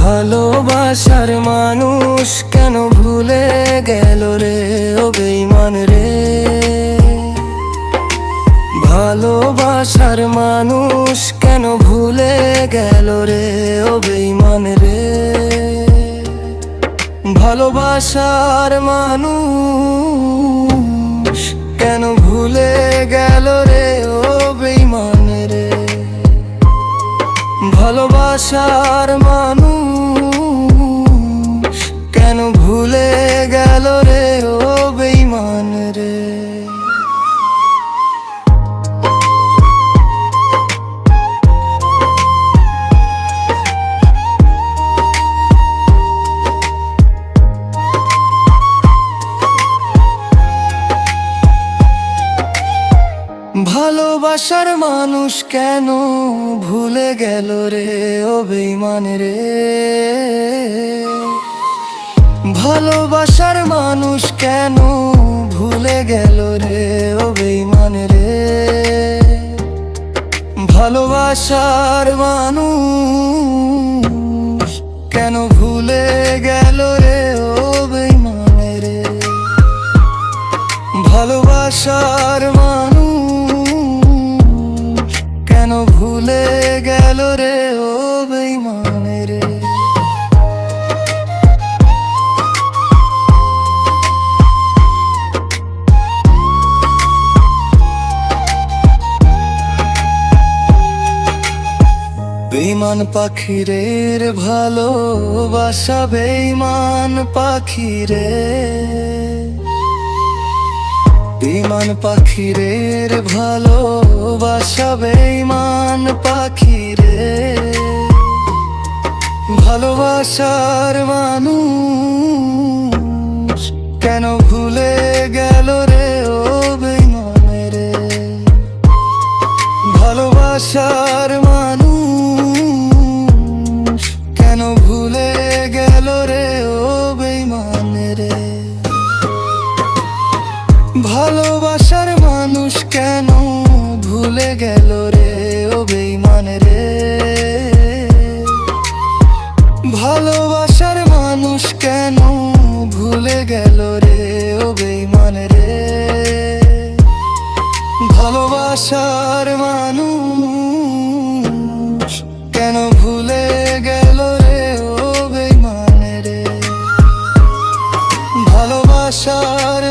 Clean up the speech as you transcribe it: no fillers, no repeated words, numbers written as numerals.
ভালোবাসার মানুষ কেন ভুলে গেল রে ও বেঈমান রে। ভালোবাসার মানুষ কেন ভুলে গেল রে ও বেঈমান রে। ভালোবাসার মানুষ কেন ভুলে গেল রে ও বেঈমান রে। ভালোবাসার মানুষ কেন ভুলে গেল রে ও বেঈমান রে। ভালোবাসার মানুষ কেন ভুলে গেল রে ও বেঈমান রে। ভালোবাসার মানুষ কেন ভুলে গেল রে ও বেঈমান রে। ভালোবাসার মানুষ কেন ভুলে গেল রে ও বেঈমান রে। ভালোবাসার মানুষ কেন ভুলে গেল রে ও বেঈমান রে। বেঈমান পাখিরের ভালোবাসা বেঈমান পাখিরে। বেঈমান পাখিরের ভালোবাসা বেঈমান পাখিরে। ভালোবাসার মানুষ কেন ভুলে গেল রে ও বেঈমান রে। ভালোবাসার মানুষ কেন ভুলে গেল রে ও বেঈমান রে। ভালোবাসার মানুষ কেন ভুলে গেল রে ও বেঈমান রে। ভালোবাসার মানুষ কেন ভুলে গেল রে ও বেঈমান রে। ভালোবাসার মানুষ কেন ভুলে গেল রে ও বেঈমান রে। ভালোবাসার